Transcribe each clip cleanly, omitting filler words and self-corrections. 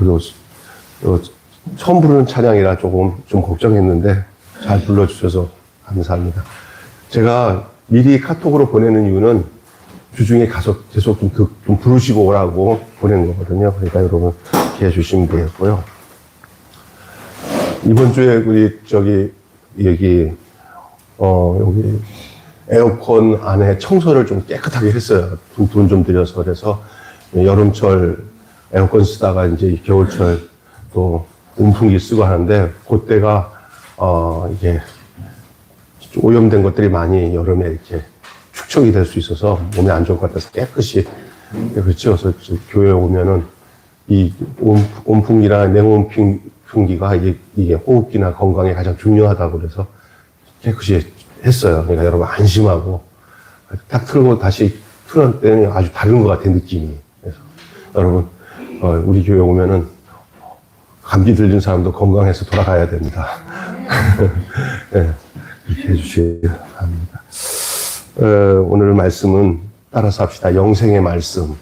그리고 처음 부르는 찬양이라 좀 걱정했는데 잘 불러주셔서 감사합니다. 제가 미리 카톡으로 보내는 이유는 주중에 가서 계속 좀 부르시고 오라고 보낸 거거든요. 그러니까 여러분 기회 주시면 되겠고요. 이번 주에 여기 에어컨 안에 청소를 좀 깨끗하게 했어요. 돈 좀 들여서. 그래서 여름철 에어컨 쓰다가 이제 겨울철 또 온풍기 쓰고 하는데 그때가 이게 오염된 것들이 많이 여름에 이렇게 축적이 될 수 있어서 몸에 안 좋을 것 같아서 깨끗이 치워서 교회에 오면은 이 온풍기나 냉온풍기가 이게 호흡기나 건강에 가장 중요하다고 그래서 깨끗이 했어요. 그러니까 여러분 안심하고 딱 틀고 다시 틀었을 때는 아주 다른 것 같아 느낌이. 그래서 여러분 우리 교회 오면은 감기 들린 사람도 건강해서 돌아가야 됩니다. 네, 그렇게 해주시기 바랍니다. 오늘 말씀은 따라서 합시다. 영생의 말씀.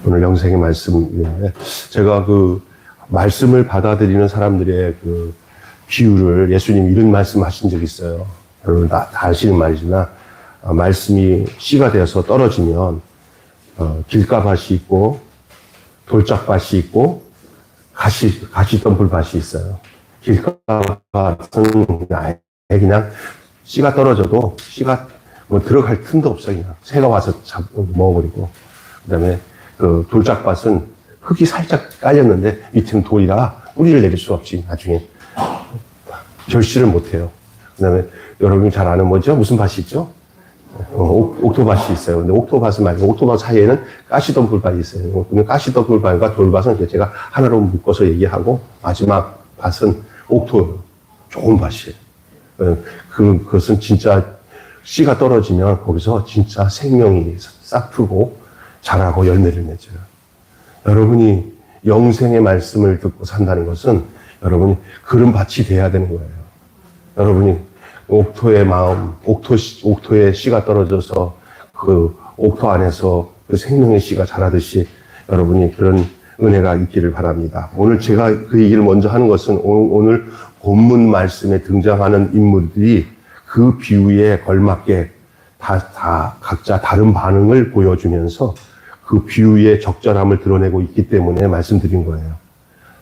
오늘 영생의 말씀인데 제가 그 말씀을 받아들이는 사람들의 그 비유를 예수님 이런 말씀 하신 적이 있어요. 여러분 다 아시는 말이지만 말씀이 씨가 되어서 떨어지면 길가밭이 있고 돌짝밭이 있고 가시덤불밭이 있어요. 길가밭은 그냥 씨가 떨어져도 씨가 뭐 들어갈 틈도 없어요. 그냥 새가 와서 먹어버리고. 그다음에 그 돌짝밭은 흙이 살짝 깔렸는데 밑에는 돌이라 뿌리를 내릴 수 없이 나중에 결실을 못해요. 그다음에 여러분이 잘 아는 뭐죠? 무슨 밭이 있죠? 옥토밭이 있어요. 근데 옥토밭은 말고 옥토밭 사이에는 가시덤불밭이 있어요. 그러면 가시덤불밭과 돌밭은 제가 하나로 묶어서 얘기하고 마지막 밭은 옥토 좋은 밭이에요. 그것은 진짜 씨가 떨어지면 거기서 진짜 생명이 싹 트고 자라고 열매를 맺어요. 여러분이 영생의 말씀을 듣고 산다는 것은 여러분이 그런 밭이 돼야 되는 거예요. 여러분이 옥토의 마음, 옥토의 씨가 떨어져서 그 옥토 안에서 그 생명의 씨가 자라듯이 여러분이 그런 은혜가 있기를 바랍니다. 오늘 제가 그 얘기를 먼저 하는 것은 오늘 본문 말씀에 등장하는 인물들이 그 비유에 걸맞게 다 각자 다른 반응을 보여주면서 그 비유의 적절함을 드러내고 있기 때문에 말씀드린 거예요.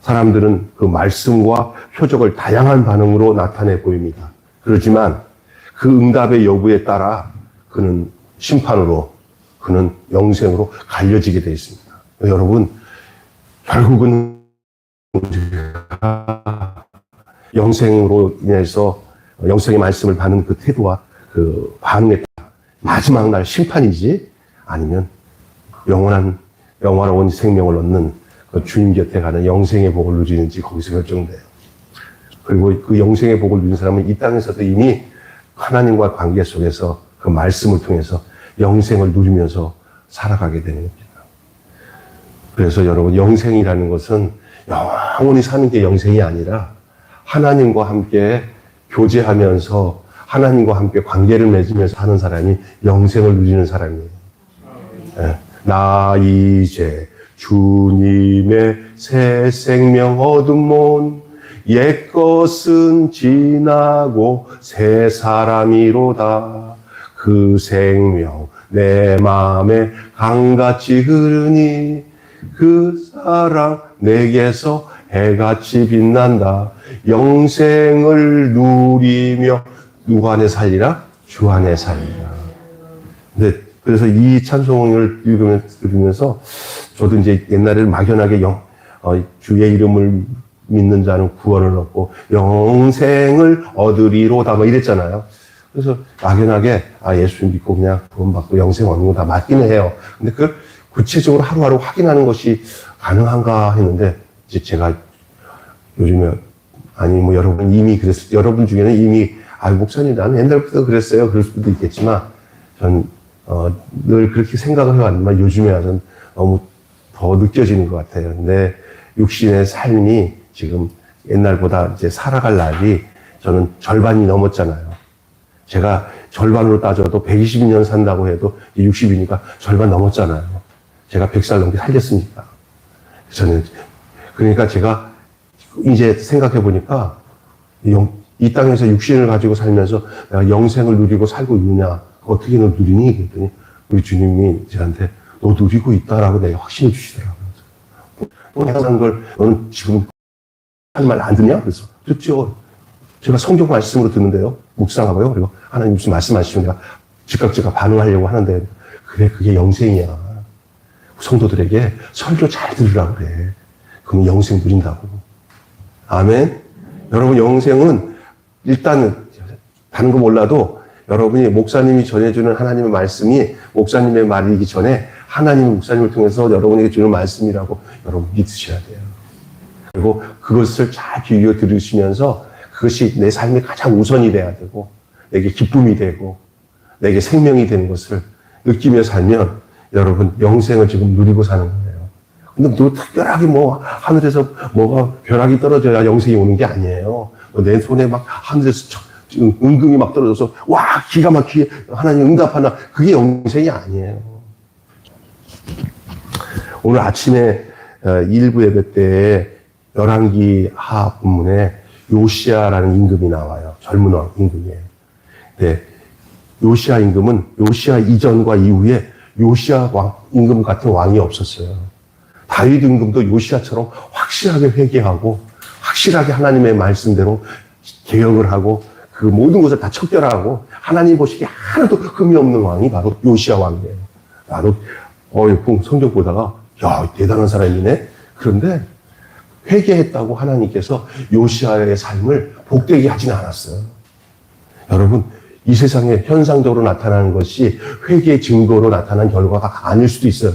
사람들은 그 말씀과 표적을 다양한 반응으로 나타내 보입니다. 그렇지만 그 응답의 여부에 따라 그는 심판으로, 그는 영생으로 갈려지게 되어 있습니다. 여러분, 결국은 영생으로 인해서 영생의 말씀을 받는 그 태도와 그 반응에 따라 마지막 날 심판이지 아니면 영원한 생명을 얻는 그 주님 곁에 가는 영생의 복을 누리는지 거기서 결정돼요. 그리고 그 영생의 복을 누린 사람은 이 땅에서도 이미 하나님과 관계 속에서 그 말씀을 통해서 영생을 누리면서 살아가게 되는 겁니다. 그래서 여러분 영생이라는 것은 영원히 사는 게 영생이 아니라 하나님과 함께 교제하면서 하나님과 함께 관계를 맺으면서 하는 사람이 영생을 누리는 사람이에요. 네. 나 이제 주님의 새 생명 얻음몬 옛것은 지나고 새 사람이로다. 그 생명 내 마음에 강같이 흐르니 그 사랑 내게서 해같이 빛난다. 영생을 누리며 누구 안에 살리라? 주 안에 살리라. 그래서 이 찬송을 들으면서 저도 이제 옛날에 막연하게 주의 이름을 믿는 자는 구원을 얻고 영생을 얻으리로다 뭐 이랬잖아요. 그래서 막연하게 예수 믿고 그냥 구원 받고 영생 얻는 거 다 맞긴 해요. 근데 그 구체적으로 하루하루 확인하는 것이 가능한가 했는데 이제 제가 요즘에 뭐 여러분 이미 여러분 중에는 이미 목사님 나는 옛날부터 그랬어요. 그럴 수도 있겠지만 전 늘 그렇게 생각을 해왔지만 요즘에 와서는 너무 더 느껴지는 것 같아요. 내 육신의 삶이 지금 옛날보다 이제 살아갈 날이 저는 절반이 넘었잖아요. 제가 절반으로 따져도 120년 산다고 해도 60이니까 절반 넘었잖아요. 제가 100살 넘게 살렸으니까. 저는, 그러니까 제가 이제 생각해 보니까 이 땅에서 육신을 가지고 살면서 내가 영생을 누리고 살고 있느냐, 어떻게 너 누리니? 그랬더니 우리 주님이 저한테 너 누리고 있다라고 내가 확신을 주시더라고요. 내가 사는 걸 너는 지금 하는 말 안 듣냐? 그래서 듣죠. 제가 성경 말씀으로 듣는데요. 묵상하고요. 그리고 하나님 무슨 말씀하시면 내가 즉각 반응하려고 하는데 그래, 그게 영생이야. 성도들에게 설교 잘 들으라고 그래. 그러면 영생 누린다고. 아멘. 여러분, 영생은 일단은 다른 거 몰라도 여러분이 목사님이 전해주는 하나님의 말씀이 목사님의 말이기 전에 하나님의 목사님을 통해서 여러분에게 주는 말씀이라고 여러분 믿으셔야 돼요. 그리고 그것을 잘 귀여 들으시면서 그것이 내 삶의 가장 우선이 돼야 되고 내게 기쁨이 되고 내게 생명이 되는 것을 느끼며 살면 여러분 영생을 지금 누리고 사는 거예요. 근데 또 특별하게 뭐 하늘에서 뭐가 벼락이 떨어져야 영생이 오는 게 아니에요. 내 손에 막 하늘에서 은금이 막 떨어져서 와 기가 막히게 하나님 응답하나 그게 영생이 아니에요. 오늘 아침에 일부 예배 때에 열왕기 하 본문에 요시아라는 임금이 나와요. 젊은 왕 임금이에요. 네, 요시아 임금은 요시아 이전과 이후에 요시아 왕 임금 같은 왕이 없었어요. 다윗 임금도 요시아처럼 확실하게 회개하고 확실하게 하나님의 말씀대로 개혁을 하고 그 모든 것을 다 척결하고 하나님 보시기에 하나도 흠이 없는 왕이 바로 요시아 왕이에요. 나도 성경 보다가 야 대단한 사람이네. 그런데 회개했다고 하나님께서 요시아의 삶을 복되게 하지는 않았어요. 여러분, 이 세상에 현상적으로 나타나는 것이 회개의 증거로 나타난 결과가 아닐 수도 있어요.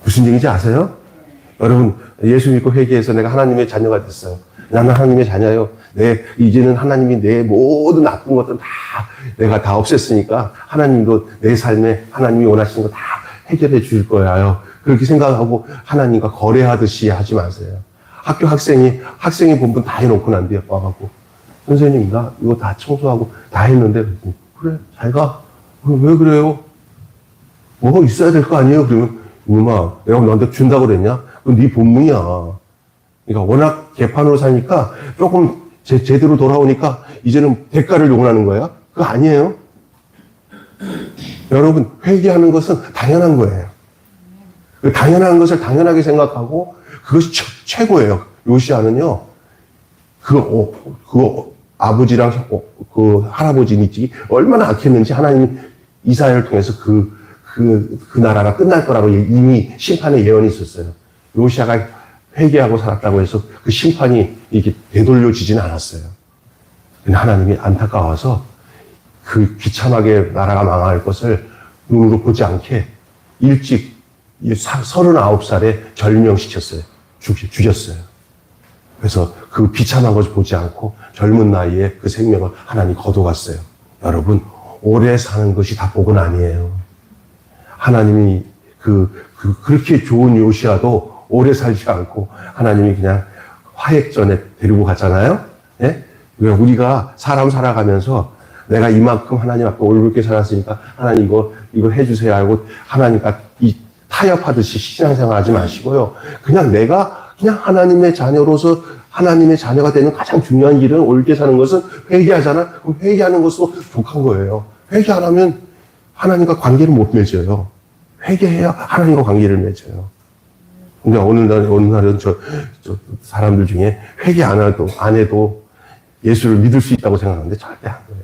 무슨 얘기인지 아세요? 여러분, 예수 믿고 회개해서 내가 하나님의 자녀가 됐어요. 나는 하나님의 자녀요. 이제는 하나님이 내 모든 나쁜 것들 내가 다 없앴으니까 하나님도 내 삶에 하나님이 원하시는 거 다 해결해 줄 거예요. 그렇게 생각하고 하나님과 거래하듯이 하지 마세요. 학교 학생이 본분 다 해놓고 난 뒤에 와갖고 선생님 나 이거 다 청소하고 다 했는데 그래 잘 가. 왜 그래요? 뭐가 있어야 될 거 아니에요? 그러면 엄마 내가 너한테 준다고 그랬냐? 그건 네 본분이야. 그러니까 워낙 개판으로 사니까 조금 제대로 돌아오니까 이제는 대가를 요구하는 거야? 그거 아니에요. 여러분 회개하는 것은 당연한 거예요. 당연한 것을 당연하게 생각하고 그것이 최고예요. 요시아는요. 그 아버지랑 그 할아버지 밑이 얼마나 악했는지 하나님 이사야를 통해서 그 나라가 끝날 거라고 이미 심판의 예언이 있었어요. 요시아가 회개하고 살았다고 해서 그 심판이 이렇게 되돌려지지는 않았어요. 근데 하나님이 안타까워서 그 비참하게 나라가 망할 것을 눈으로 보지 않게 일찍 39살에 절명시켰어요. 죽였어요. 그래서 그 비참한 것을 보지 않고 젊은 나이에 그 생명을 하나님 거둬갔어요. 여러분, 오래 사는 것이 다 복은 아니에요. 하나님이 그렇게 좋은 요시아도 오래 살지 않고 하나님이 그냥 화액전에 데리고 갔잖아요. 예? 우리가 사람 살아가면서 내가 이만큼 하나님 앞에 올곧게 살았으니까 하나님 이거 해주세요 하고 하나님과 타협하듯이 신앙생활 하지 마시고요. 내가 그냥 하나님의 자녀로서 하나님의 자녀가 되는 가장 중요한 길은 옳게 사는 것은 회개하잖아. 그럼 회개하는 것으로 족한 거예요. 회개 안 하면 하나님과 관계를 못 맺어요. 회개해야 하나님과 관계를 맺어요. 그러니까 어느 날은 저 사람들 중에 회개 안 해도 예수를 믿을 수 있다고 생각하는데 절대 안 그래요.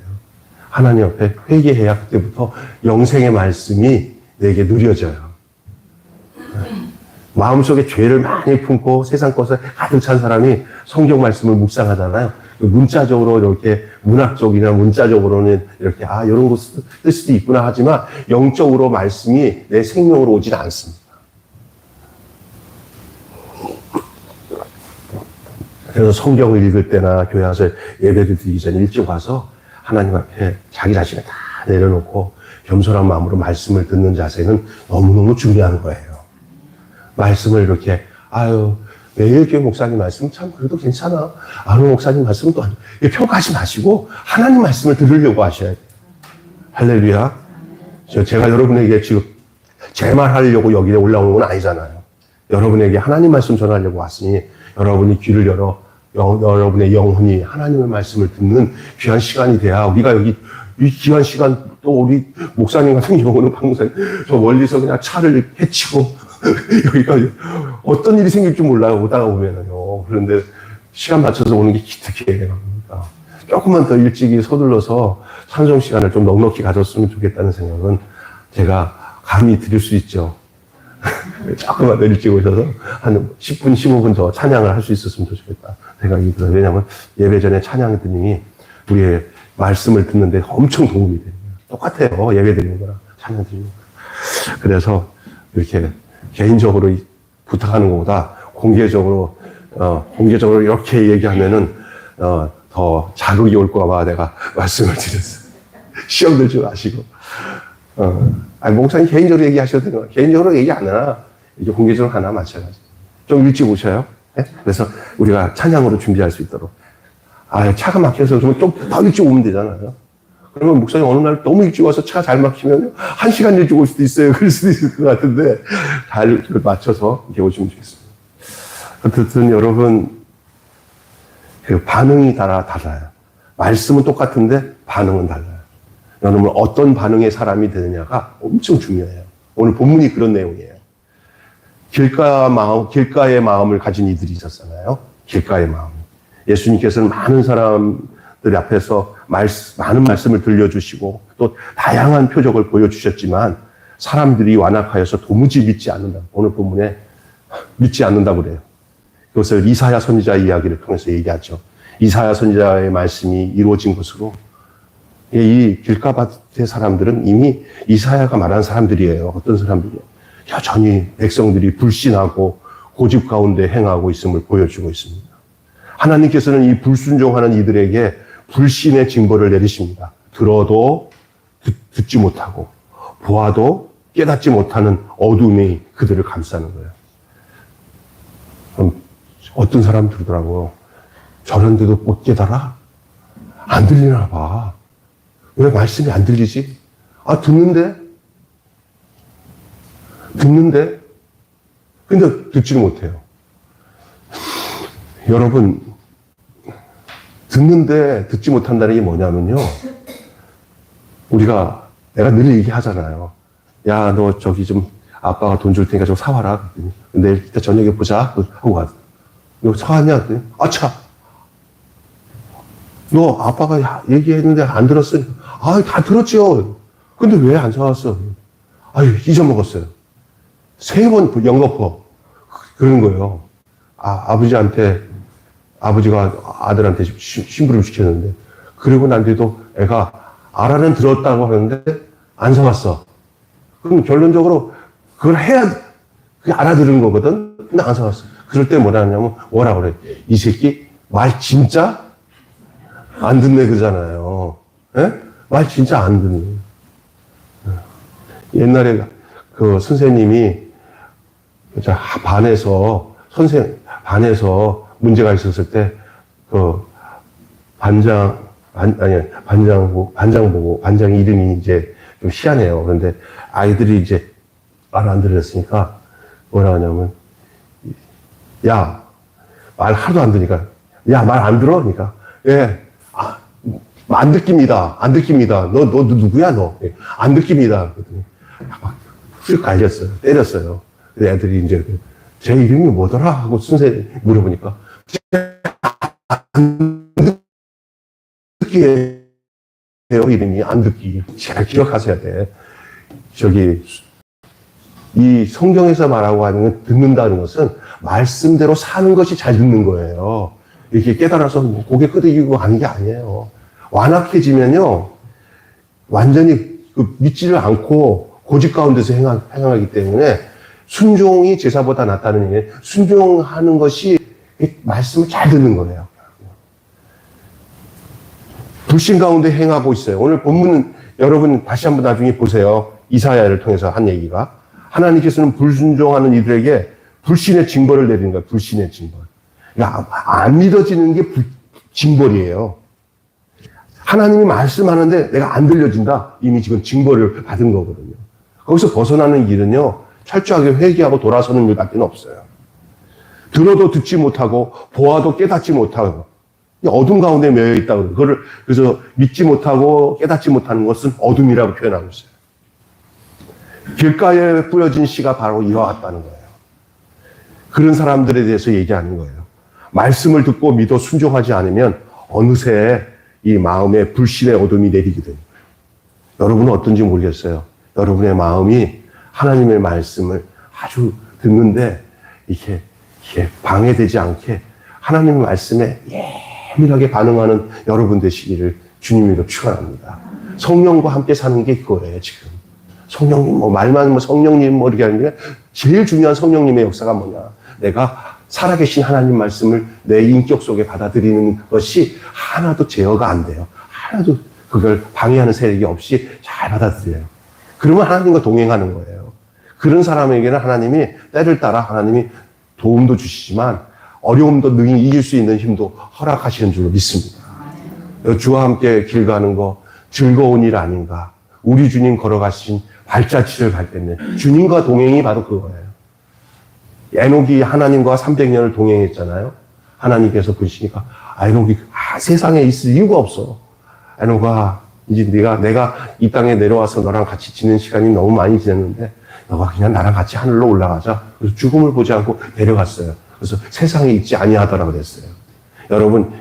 하나님 앞에 회개해야 그때부터 영생의 말씀이 내게 누려져요. 마음속에 죄를 많이 품고 세상 것에 가득 찬 사람이 성경 말씀을 묵상하잖아요. 문자적으로 이렇게 문학적이나 문자적으로는 이렇게 이런 거 쓸 수도 있구나 하지만 영적으로 말씀이 내 생명으로 오지는 않습니다. 그래서 성경을 읽을 때나 교회 와서 예배를 드리기 전에 일찍 와서 하나님 앞에 자기 자신을 다 내려놓고 겸손한 마음으로 말씀을 듣는 자세는 너무너무 중요한 거예요. 말씀을 이렇게 매일 교회 목사님 말씀 참 그래도 괜찮아. 아는 목사님 말씀은 또 평가하지 마시고 하나님 말씀을 들으려고 하셔야 돼요. 할렐루야. 제가 여러분에게 지금 제 말 하려고 여기에 올라오는 건 아니잖아요. 여러분에게 하나님 말씀 전하려고 왔으니 여러분이 귀를 열어 여러분의 영혼이 하나님의 말씀을 듣는 귀한 시간이 돼야 우리가 여기 이 귀한 시간 또 우리 목사님 같은 경우는 방송에 저 멀리서 그냥 차를 해치고 여기까지 어떤 일이 생길 줄 몰라요. 오다가 보면은요. 그런데 시간 맞춰서 오는 게 기특해요. 그러니까 조금만 더 일찍이 서둘러서 찬송 시간을 좀 넉넉히 가졌으면 좋겠다는 생각은 제가 감히 드릴 수 있죠. 조금만 더 일찍 오셔서 한 10분, 15분 더 찬양을 할 수 있었으면 좋겠다 생각이 들어요. 왜냐하면 예배 전에 찬양 드림이 우리의 말씀을 듣는데 엄청 도움이 돼요. 똑같아요. 예배 드리는 거랑 찬양 드리는 거. 그래서 이렇게 개인적으로 부탁하는 것보다 공개적으로 이렇게 얘기하면은 더 자극이 올까 봐 내가 말씀을 드렸어요. 시험 들지 마시고. 목사님 개인적으로 얘기하셔도 되는 거예요. 개인적으로 얘기 안 하나, 이제 공개적으로 하나 마찬가지. 좀 일찍 오셔요. 네? 그래서 우리가 찬양으로 준비할 수 있도록. 차가 막혀서 그러면 좀 더 일찍 오면 되잖아요. 그러면 목사님 어느 날 너무 일찍 와서 차가 잘 막히면 1시간 일찍 올 수도 있어요. 그럴 수도 있을 것 같은데, 잘 맞춰서 이렇게 오시면 좋겠습니다. 어쨌든 여러분, 그 반응이 달라요. 말씀은 똑같은데 반응은 달라요. 여러분 어떤 반응의 사람이 되느냐가 엄청 중요해요. 오늘 본문이 그런 내용이에요. 길가의 마음을 가진 이들이 있었잖아요. 길가의 마음. 예수님께서는 많은 사람들 앞에서 많은 말씀을 들려주시고 또 다양한 표적을 보여주셨지만 사람들이 완악하여서 도무지 믿지 않는다. 오늘 본문에 믿지 않는다고 그래요. 그것을 이사야 선지자의 이야기를 통해서 얘기하죠. 이사야 선지자의 말씀이 이루어진 것으로 이 길가밭의 사람들은 이미 이사야가 말한 사람들이에요. 어떤 사람들이에요? 여전히 백성들이 불신하고 고집 가운데 행하고 있음을 보여주고 있습니다. 하나님께서는 이 불순종하는 이들에게 불신의 징벌을 내리십니다. 들어도 듣지 못하고 보아도 깨닫지 못하는 어둠이 그들을 감싸는 거예요. 그럼 어떤 사람 들더라고요. 저런데도 못 깨달아? 안 들리나 봐. 왜 말씀이 안 들리지? 듣는데? 근데 듣지를 못해요. 여러분, 듣는데 듣지 못한다는 게 뭐냐면요. 내가 늘 얘기하잖아요. 야, 너 저기 좀 아빠가 돈 줄 테니까 좀 사와라. 내일 이따 저녁에 보자. 하고 와. 너 사왔냐? 차. 너 아빠가 얘기했는데 안 들었어? 다 들었죠. 근데 왜 안 사왔어? 잊어먹었어요. 3번 영업허. 그런 거예요. 아버지가 아들한테 심부름 시켰는데, 그리고 난 뒤에도 애가 알아는 들었다고 하는데 안 사왔어. 그럼 결론적으로 그걸 해야 그게 알아들은 거거든. 근데 안 사왔어. 그럴 때 뭐라 그래? 이 새끼 말 진짜 안 듣네 그러잖아요. 예? 말 진짜 안 듣네. 옛날에 그 선생님이 반에서 문제가 있었을 때 그 반장 보고 반장 이름이 이제 좀 희한해요. 그런데 아이들이 이제 말 안 들었으니까 뭐라 하냐면 야, 말 하나도 안 들으니까 야, 말 안 들어? 그러니까 예. 안 듣깁니다. 너 누구야, 너? 안 듣깁니다. 그랬더니 막 휙 갈렸어요. 때렸어요. 애들이 이제 제 이름이 뭐더라? 하고 선생님 물어보니까 안 듣기예요. 이름이 안 듣기. 잘 기억하셔야 돼. 이 성경에서 말하고 하는 듣는다는 것은 말씀대로 사는 것이 잘 듣는 거예요. 이렇게 깨달아서 고개 끄덕이고 하는 게 아니에요. 완악해지면요, 완전히 믿지를 않고 고집 가운데서 행하기 때문에 순종이 제사보다 낫다는 얘기예요. 순종하는 것이 말씀을 잘 듣는 거예요. 불신 가운데 행하고 있어요. 오늘 본문은 여러분 다시 한번 나중에 보세요. 이사야를 통해서 한 얘기가. 하나님께서는 불순종하는 이들에게 불신의 징벌을 내리는 거예요. 불신의 징벌. 그러니까 안 믿어지는 게 징벌이에요. 하나님이 말씀하는데 내가 안 들려진다. 이미 지금 징벌을 받은 거거든요. 거기서 벗어나는 길은요, 철저하게 회개하고 돌아서는 일밖에 없어요. 들어도 듣지 못하고 보아도 깨닫지 못하고 어둠 가운데 매여 있다고. 그래서 믿지 못하고 깨닫지 못하는 것은 어둠이라고 표현하고 있어요. 길가에 뿌려진 씨가 바로 이와 같다는 거예요. 그런 사람들에 대해서 얘기하는 거예요. 말씀을 듣고 믿어 순종하지 않으면 어느새 이 마음에 불신의 어둠이 내리게 됩니다. 여러분은 어떤지 모르겠어요. 여러분의 마음이 하나님의 말씀을 아주 듣는데 이게 방해되지 않게 하나님의 말씀에 예민하게 반응하는 여러분 되시기를 주님으로 축원합니다. 성령과 함께 사는 게 그거예요, 지금. 성령님, 말만 성령님 이렇게 하는 게 제일 중요한 성령님의 역사가 뭐냐. 내가 살아계신 하나님 말씀을 내 인격 속에 받아들이는 것이 하나도 제어가 안 돼요. 하나도 그걸 방해하는 세력이 없이 잘 받아들여요. 그러면 하나님과 동행하는 거예요. 그런 사람에게는 하나님이 때를 따라 하나님이 도움도 주시지만 어려움도 능히 이길 수 있는 힘도 허락하시는 줄로 믿습니다. 주와 함께 길 가는 거 즐거운 일 아닌가. 우리 주님 걸어가신 발자취를 갈 때는 주님과 동행이 바로 그거예요. 에녹이 하나님과 300년을 동행했잖아요. 하나님께서 보시니까 에녹이 세상에 있을 이유가 없어. 에녹아, 이제 내가 이 땅에 내려와서 너랑 같이 지낸 시간이 너무 많이 지냈는데 너가 그냥 나랑 같이 하늘로 올라가자. 그래서 죽음을 보지 않고 데려갔어요. 그래서 세상에 있지 아니하더라 그랬어요. 여러분,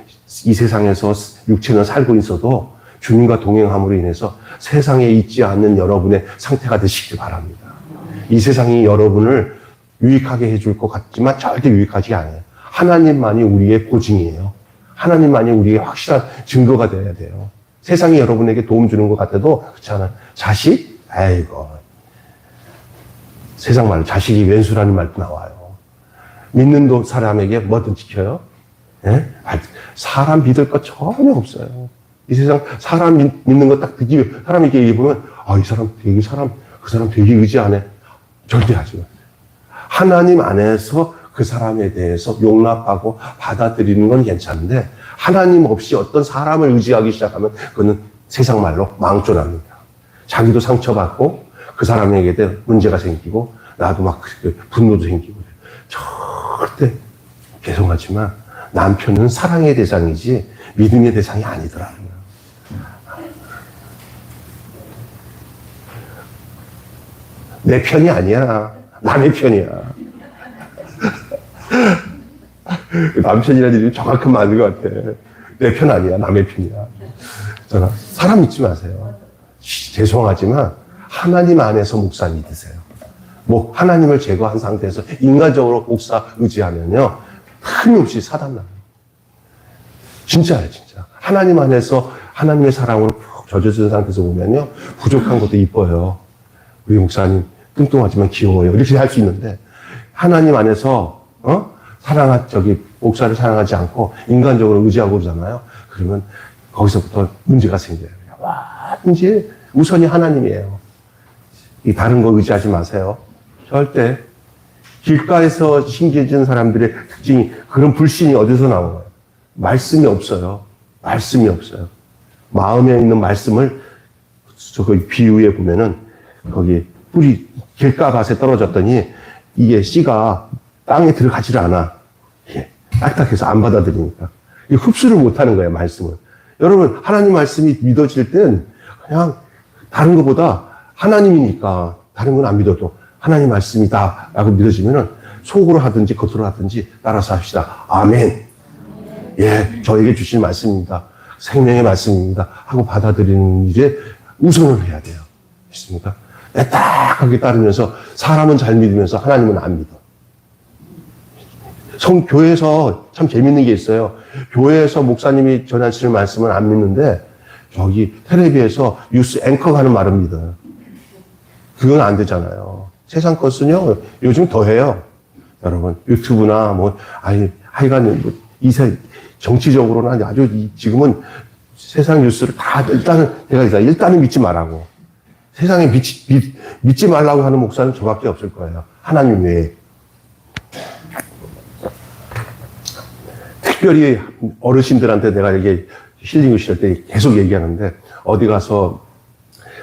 이 세상에서 육체는 살고 있어도 주님과 동행함으로 인해서 세상에 있지 않는 여러분의 상태가 되시길 바랍니다. 이 세상이 여러분을 유익하게 해줄 것 같지만 절대 유익하지 않아요. 하나님만이 우리의 보증이에요. 하나님만이 우리의 확실한 증거가 되어야 돼요. 세상이 여러분에게 도움 주는 것 같아도 그렇지 않아요. 자식? 아이고. 세상 말로 자식이 왼수라는 말도 나와요. 믿는 사람에게 뭐든 지켜요? 예? 사람 믿을 것 전혀 없어요. 이 세상 사람 믿는 거 딱 듣기, 사람에게 얘기해보면, 이 사람 그 사람 되게 의지하네. 절대 하지 마세요. 하나님 안에서 그 사람에 대해서 용납하고 받아들이는 건 괜찮은데, 하나님 없이 어떤 사람을 의지하기 시작하면, 그거는 세상 말로 망존합니다. 자기도 상처받고, 그 사람에게 대해 문제가 생기고, 나도 막 분노도 생기고. 절대 죄송하지만, 남편은 사랑의 대상이지, 믿음의 대상이 아니더라고요. 내 편이 아니야. 남의 편이야. 남편이라는 이름이 정확한 맞는 것 같아. 내 편 아니야. 남의 편이야. 사람 믿지 마세요. 죄송하지만 하나님 안에서 목사 믿으세요. 하나님을 제거한 상태에서 인간적으로 목사 의지하면요. 틀림없이 사단 나요. 진짜예요, 진짜. 하나님 안에서 하나님의 사랑으로 푹 젖어진 상태에서 보면요. 부족한 것도 이뻐요. 우리 목사님 뚱뚱하지만 귀여워요. 이렇게 할 수 있는데, 하나님 안에서, 목사를 사랑하지 않고 인간적으로 의지하고 그러잖아요. 그러면 거기서부터 문제가 생겨요. 문제, 우선이 하나님이에요. 다른 거 의지하지 마세요. 절대. 길가에서 신기해진 사람들의 특징이, 그런 불신이 어디서 나온 거예요? 말씀이 없어요. 말씀이 없어요. 마음에 있는 말씀을, 비유에 보면은, 거기, 길가밭에 떨어졌더니, 이게 씨가 땅에 들어가지를 않아. 딱딱해서 안 받아들이니까. 흡수를 못 하는 거예요, 말씀을. 여러분, 하나님 말씀이 믿어질 땐, 그냥, 다른 것보다 하나님이니까, 다른 건 안 믿어도 하나님 말씀이다 라고 믿어지면은 속으로 하든지 겉으로 하든지 따라서 합시다. 아멘. 예, 저에게 주신 말씀입니다. 생명의 말씀입니다. 하고 받아들이는 일에 우선을 해야 돼요. 있습니까? 딱 하게 따르면서 사람은 잘 믿으면서 하나님은 안 믿어. 교회에서 참 재밌는 게 있어요. 교회에서 목사님이 전하시는 말씀은 안 믿는데 저기 텔레비에서 뉴스 앵커가 하는 말은 믿어요. 그건 안 되잖아요. 세상 것은요, 요즘 더 해요. 여러분, 유튜브나 하여간 정치적으로는 아주 지금은 세상 뉴스를 다 일단은 믿지 말라고. 세상에 믿지 말라고 하는 목사는 저밖에 없을 거예요. 하나님 외에. 특별히 어르신들한테 내가 이게 힐링을 시킬 때 계속 얘기하는데, 어디 가서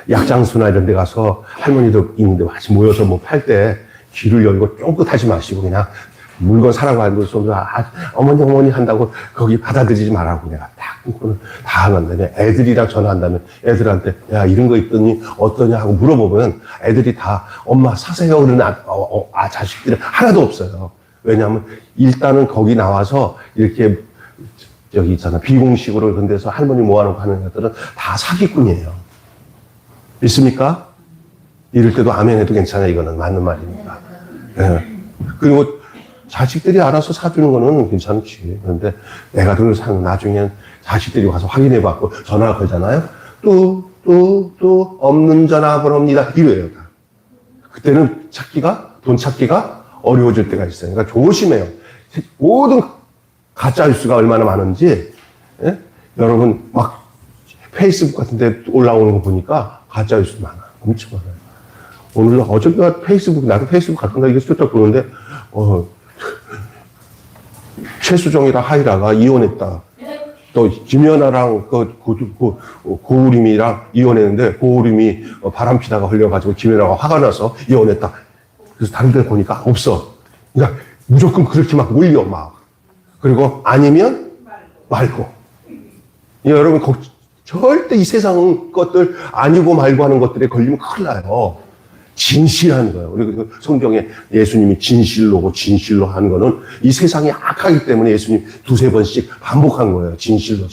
약장수나 이런 데 가서 할머니들 있는데 같이 모여서 팔 때 귀를 열고 쫑긋하지 마시고 그냥 물건 사라고 하는 것을 어머니 한다고 거기 받아들이지 말라고 내가 딱 끊고는 다 하는데 애들이랑 전화한다면 애들한테 야 이런 거 있더니 어떠냐 하고 물어보면 애들이 다 엄마 사세요 그러는 자식들은 하나도 없어요. 왜냐하면 일단은 거기 나와서 이렇게 여기 있잖아 비공식으로 그런 데서 할머니 모아놓고 하는 것들은 다 사기꾼이에요. 있습니까? 이럴 때도 아멘 해도 괜찮아요. 이거는 맞는 말입니다. 네. 그리고 자식들이 알아서 사주는 거는 괜찮지. 그런데 내가 돈을 사는 나중엔 자식들이 와서 확인해 받고 전화 걸잖아요. 또 없는 전화번호입니다. 이래요. 그때는 돈 찾기가 어려워질 때가 있어요. 그러니까 조심해요. 모든 가짜 뉴스가 얼마나 많은지, 예? 여러분 막 페이스북 같은 데 올라오는 거 보니까 가짜 뉴스 많아. 엄청 많아요. 오늘 어저께 페이스북, 나도 페이스북 가끔가 이게 슬쩍 보는데, 최수정이랑 하이라가 이혼했다. 또 김연아랑 고우림이랑 이혼했는데 고우림이 바람피다가 걸려가지고 김연아가 화가 나서 이혼했다. 그래서 다른 데 보니까 없어. 그러니까 무조건 그렇게 막 몰려 막. 그리고 아니면 말고. 여러분 절대 이 세상 것들 아니고 말고 하는 것들에 걸리면 큰일 나요. 진실한 거예요. 그리고 성경에 예수님이 진실로 하는 거는 이 세상이 악하기 때문에 예수님 두세 번씩 반복한 거예요. 진실로.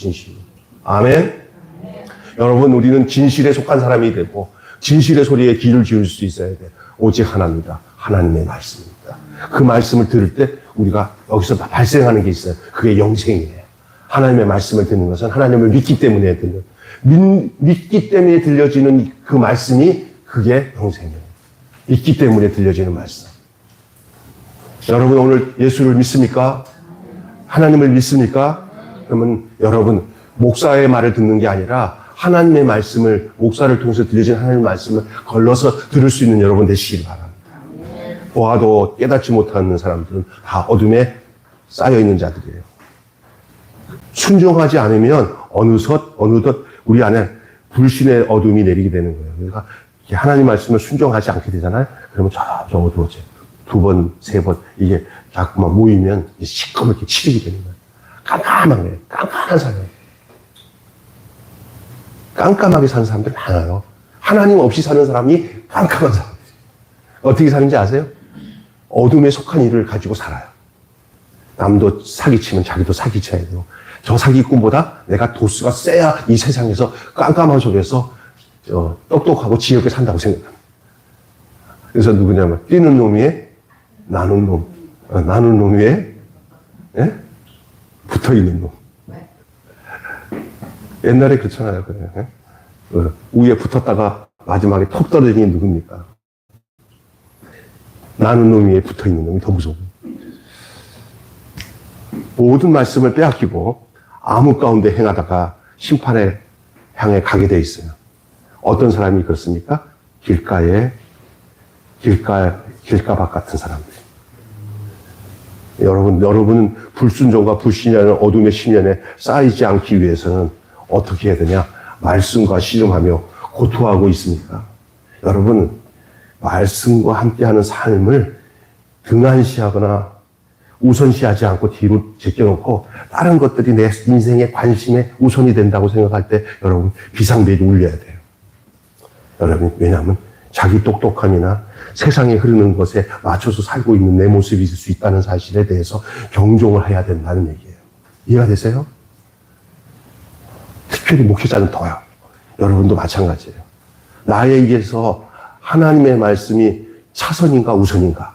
아멘? 여러분, 우리는 진실에 속한 사람이 되고, 진실의 소리에 귀를 기울일 수 있어야 돼. 오직 하나입니다. 하나님의 말씀입니다. 그 말씀을 들을 때 우리가 여기서 발생하는 게 있어요. 그게 영생이에요. 하나님의 말씀을 듣는 것은 하나님을 믿기 때문에 믿기 때문에 들려지는 그 말씀이 그게 영생이에요. 믿기 때문에 들려지는 말씀. 여러분 오늘 예수를 믿습니까? 하나님을 믿습니까? 그러면 여러분 목사의 말을 듣는 게 아니라 하나님의 말씀을 목사를 통해서 들려진 하나님의 말씀을 걸러서 들을 수 있는 여러분 되시길 바랍니다. 보아도 깨닫지 못하는 사람들은 다 어둠에 쌓여있는 자들이에요. 순종하지 않으면 어느덧 우리 안에 불신의 어둠이 내리게 되는 거예요. 그러니까 하나님 말씀을 순종하지 않게 되잖아요. 그러면 저 어두워져요. 두 번, 세 번, 이게 자꾸만 모이면 시커멓게 치르게 되는 거예요. 깜깜한 사람. 깜깜하게 사는 사람들 많아요. 하나님 없이 사는 사람이 깜깜한 사람. 어떻게 사는지 아세요? 어둠에 속한 일을 가지고 살아요. 남도 사기치면 자기도 사기쳐야 돼요. 저 사기꾼보다 내가 도수가 세야 이 세상에서 깜깜한 속에서 똑똑하고 지혜롭게 산다고 생각합니다. 그래서 누구냐면 뛰는 놈 위에 나눈 놈, 나눈 놈 위에 붙어있는 놈. 옛날에 그렇잖아요. 그래. 위에 붙었다가 마지막에 톡 떨어지는 게 누굽니까? 나눈 놈 위에 붙어있는 놈이 더 무서워. 모든 말씀을 빼앗기고 암흑 가운데 행하다가 심판에 향해 가게 돼 있어요. 어떤 사람이 그렇습니까? 길가밭 같은 사람들. 여러분은 불순종과 불신이라는 어둠의 심연에 쌓이지 않기 위해서는 어떻게 해야 되냐? 말씀과 씨름하며 고통하고 있습니까? 여러분, 말씀과 함께하는 삶을 등한시하거나 우선시하지 않고 뒤로 제껴놓고 다른 것들이 내 인생의 관심에 우선이 된다고 생각할 때 여러분 비상벨이 울려야 돼요. 여러분, 왜냐하면 자기 똑똑함이나 세상에 흐르는 것에 맞춰서 살고 있는 내 모습이 있을 수 있다는 사실에 대해서 경종을 해야 된다는 얘기예요. 이해가 되세요? 특별히 목회자는 더요. 여러분도 마찬가지예요. 나에게서 하나님의 말씀이 차선인가 우선인가?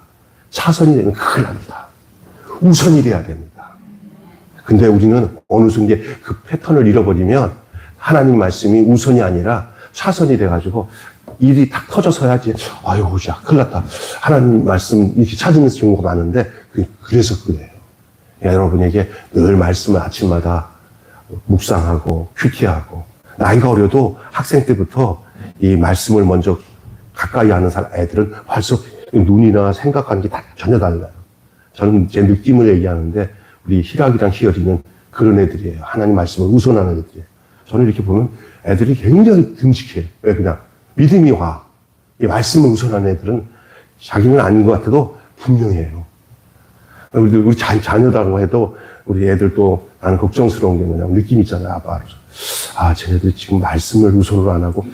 차선이 되면 큰일 납니다. 우선이 돼야 됩니다. 근데 우리는 어느 순간 그 패턴을 잃어버리면 하나님 말씀이 우선이 아니라 차선이 돼가지고 일이 탁 터져서야지. 아유, 야, 큰일 났다. 하나님 말씀 이렇게 찾으면서 경우가 많은데 그래서 그래요. 여러분에게 늘 말씀을 아침마다 묵상하고 큐티하고 나이가 어려도 학생 때부터 이 말씀을 먼저 가까이 하는 애들은 벌써 눈이나 생각하는 게 다 전혀 달라요. 저는 제 느낌을 얘기하는데 우리 희락이랑 희열이는 그런 애들이에요. 하나님 말씀을 우선하는 애들이에요. 저는 이렇게 보면 애들이 굉장히 듬직해요. 왜 그냥 믿음이 와. 이 말씀을 우선하는 애들은 자기는 아닌 것 같아도 분명해요. 우리 자녀라고 해도 우리 애들도 나는 걱정스러운 게 뭐냐면 느낌 있잖아요. 아빠로서. 아, 쟤네들 지금 말씀을 우선으로 안 하고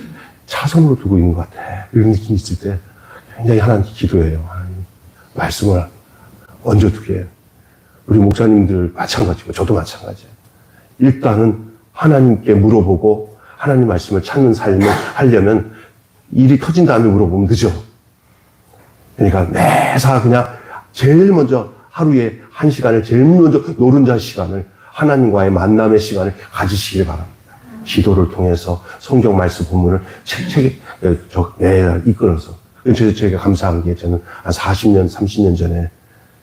차선으로 두고 있는 것 같아. 이런 느낌이 있을 때 굉장히 하나님께 기도해요. 하나님, 말씀을 얹어두게. 우리 목사님들 마찬가지고 저도 마찬가지예요. 일단은 하나님께 물어보고 하나님 말씀을 찾는 삶을 하려면 일이 터진 다음에 물어보면 늦어. 그러니까 매사 그냥 제일 먼저 하루에 1시간을 제일 먼저 노른자 시간을 하나님과의 만남의 시간을 가지시길 바랍니다. 기도를 통해서 성경 말씀 본문을 매일 이끌어서. 그래서 제가 감사한 게 저는 한 40년, 30년 전에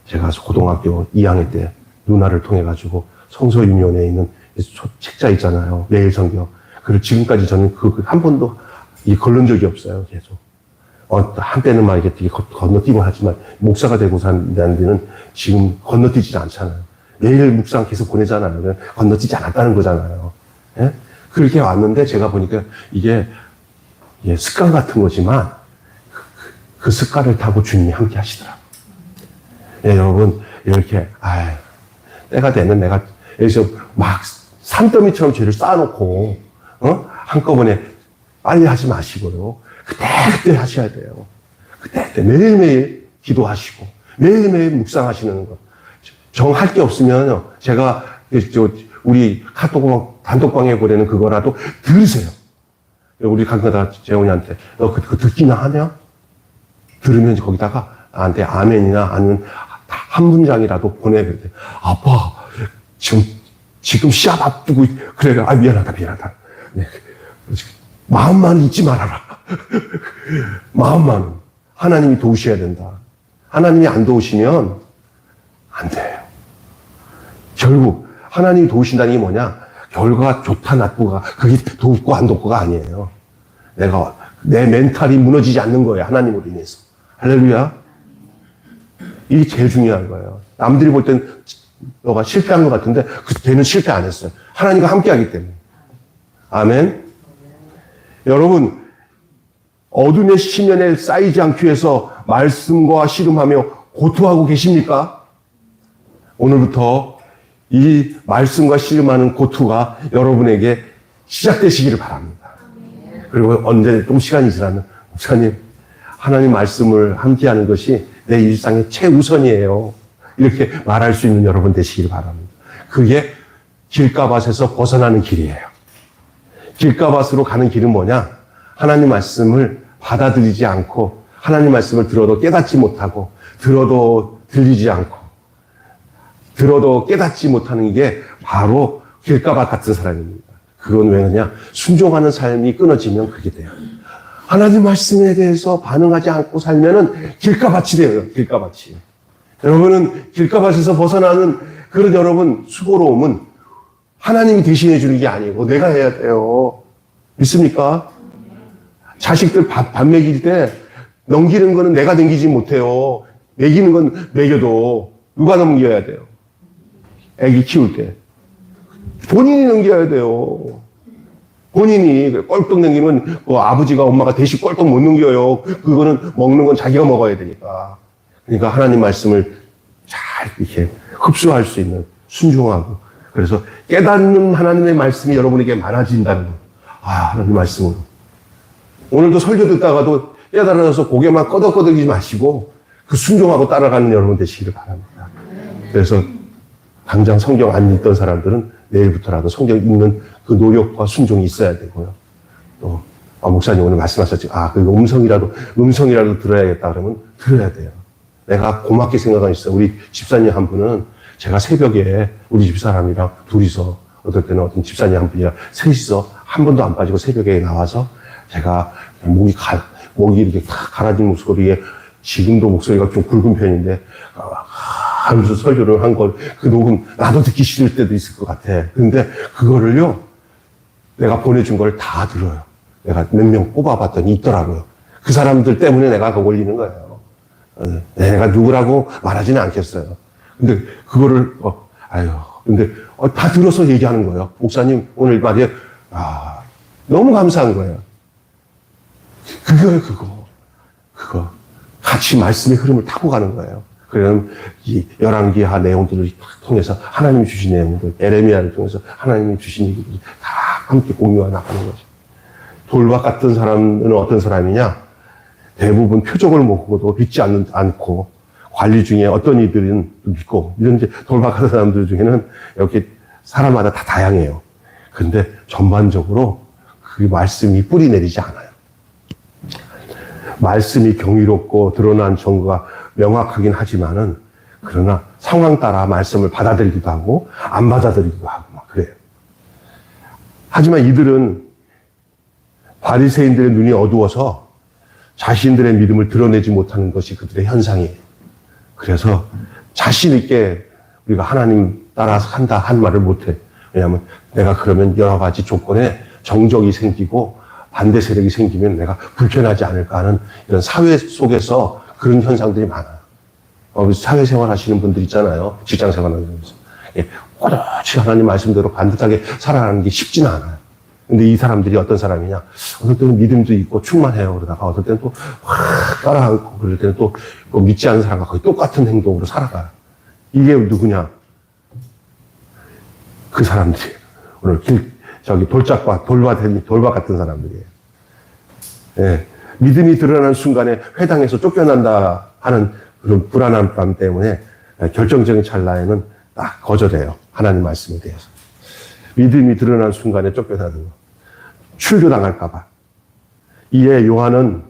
제가 고등학교 2학년 때 누나를 통해가지고 성서윤회원에 있는 책자 있잖아요. 매일 성경. 그리고 지금까지 저는 한 번도 걸른 적이 없어요. 계속. 한때는 막 이렇게 건너뛰고 하지만 목사가 되고 산다는 데는 지금 건너뛰지 않잖아요. 매일 묵상 계속 보내잖아요. 건너뛰지 않았다는 거잖아요. 예? 그렇게 왔는데 제가 보니까 이게 습관 같은 거지만 그 습관을 타고 주님이 함께 하시더라고요. 예, 여러분 이렇게 때가 되면 내가 여기서 막 산더미처럼 죄를 쌓아놓고 한꺼번에 빨리 하지 마시고요. 그때 하셔야 돼요. 그때 매일매일 기도하시고 매일매일 묵상하시는 거. 정할 게 없으면 제가 우리 단톡방에 보내는 그거라도 들으세요. 우리 강가다 재훈이한테 너 그거 듣기나 하냐? 들으면 거기다가 나한테 아멘이나 아니면 한 문장이라도 보내야 돼. 아빠 지금 시합 앞두고 그래. 미안하다. 네. 마음만 잊지 말아라. 마음만은 하나님이 도우셔야 된다. 하나님이 안 도우시면 안 돼요. 결국 하나님이 도우신다는 게 뭐냐? 결과가 좋다 나쁘가 그게 돕고 안 돕고가 아니에요. 내 멘탈이 무너지지 않는 거예요. 하나님으로 인해서. 할렐루야. 이게 제일 중요한 거예요. 남들이 볼 땐 너가 실패한 것 같은데 걔는 실패 안 했어요. 하나님과 함께하기 때문에. 아멘. 여러분 어둠의 심연에 쌓이지 않기 위해서 말씀과 씨름하며 고투하고 계십니까? 오늘부터 이 말씀과 씨름하는 고투가 여러분에게 시작되시기를 바랍니다. 그리고 언제 좀 시간이 지나면 목사님 하나님 말씀을 함께하는 것이 내 일상의 최우선이에요. 이렇게 말할 수 있는 여러분 되시기를 바랍니다. 그게 길가밭에서 벗어나는 길이에요. 길가밭으로 가는 길은 뭐냐? 하나님 말씀을 받아들이지 않고 하나님 말씀을 들어도 깨닫지 못하고 들어도 들리지 않고 들어도 깨닫지 못하는 게 바로 길가밭 같은 사람입니다. 그건 왜 그러냐? 순종하는 삶이 끊어지면 그게 돼요. 하나님 말씀에 대해서 반응하지 않고 살면은 길가밭이 돼요. 길가밭이. 여러분은 길가밭에서 벗어나는 그런 여러분 수고로움은 하나님이 대신해 주는 게 아니고 내가 해야 돼요. 믿습니까? 자식들 밥 먹일 때 넘기는 거는 내가 넘기지 못해요. 먹이는 건 먹여도 누가 넘겨야 돼요? 애기 키울 때. 본인이 넘겨야 돼요. 본인이 꼴떡 넘기면 아버지가 엄마가 대신 꼴떡 못 넘겨요. 그거는 먹는 건 자기가 먹어야 되니까. 그러니까 하나님 말씀을 잘 이렇게 흡수할 수 있는 순종하고 그래서 깨닫는 하나님의 말씀이 여러분에게 많아진다는 거. 하나님 말씀으로. 오늘도 설교 듣다가도 깨달아서 고개만 끄덕끄덕이지 마시고 그 순종하고 따라가는 여러분 되시기를 바랍니다. 그래서 당장 성경 안 읽던 사람들은 내일부터라도 성경 읽는 그 노력과 순종이 있어야 되고요. 또 목사님 오늘 말씀하셨지. 그 음성이라도 들어야겠다 그러면 들어야 돼요. 내가 고맙게 생각하고 있어요. 우리 집사님 한 분은 제가 새벽에 우리 집사람이랑 둘이서 어떨 때는 어떤 집사님 한 분이랑 셋이서 한 번도 안 빠지고 새벽에 나와서 제가 목이 이렇게 가라진 목소리에 지금도 목소리가 좀 굵은 편인데 하면서 설교를 한 걸 그 녹음 나도 듣기 싫을 때도 있을 것 같아. 근데 그거를요 내가 보내준 걸 다 들어요. 내가 몇 명 뽑아봤더니 있더라고요. 그 사람들 때문에 내가 그거 올리는 거예요. 내가 누구라고 말하지는 않겠어요. 근데 그거를 근데 다 들어서 얘기하는 거예요. 목사님 오늘 말이에요. 너무 감사한 거예요. 그거예요, 그거. 같이 말씀의 흐름을 타고 가는 거예요. 그러면 이 열왕기하 내용들을 통해서 하나님이 주신 내용들, 에레미야를 통해서 하나님이 주신 얘기들이 다 함께 공유해 나가는 거죠. 돌박 같은 사람은 어떤 사람이냐? 대부분 표적을 보고도 믿지 않고 관리 중에 어떤 이들은 믿고 이런 이제 돌박 같은 사람들 중에는 이렇게 사람마다 다 다양해요. 근데 전반적으로 그 말씀이 뿌리 내리지 않아요. 말씀이 경이롭고 드러난 증거가 명확하긴 하지만은 그러나 상황 따라 말씀을 받아들이기도 하고 안 받아들이기도 하고 막 그래요. 하지만 이들은 바리새인들의 눈이 어두워서 자신들의 믿음을 드러내지 못하는 것이 그들의 현상이에요. 그래서 자신 있게 우리가 하나님 따라서 한다 한 말을 못해. 왜냐하면 내가 그러면 여러 가지 조건에 정적이 생기고 반대 세력이 생기면 내가 불편하지 않을까 하는 이런 사회 속에서 그런 현상들이 많아요. 사회생활 하시는 분들 있잖아요. 직장생활 하면서. 꼬르치 하나님 말씀대로 반듯하게 살아가는 게 쉽지는 않아요. 근데 이 사람들이 어떤 사람이냐. 어떨 때는 믿음도 있고 충만해요. 그러다가 어떨 때는 또 확 따라하고 그럴 때는 또 믿지 않는 사람과 거의 똑같은 행동으로 살아가요. 이게 누구냐. 그 사람들이 오늘 돌박 같은 사람들이에요. 예. 믿음이 드러나는 순간에 회당에서 쫓겨난다 하는 그런 불안함 때문에 결정적인 찰나에는 딱 거절해요. 하나님 말씀에 대해서. 믿음이 드러나는 순간에 쫓겨나는 거. 출교당할까봐. 이에 요한은,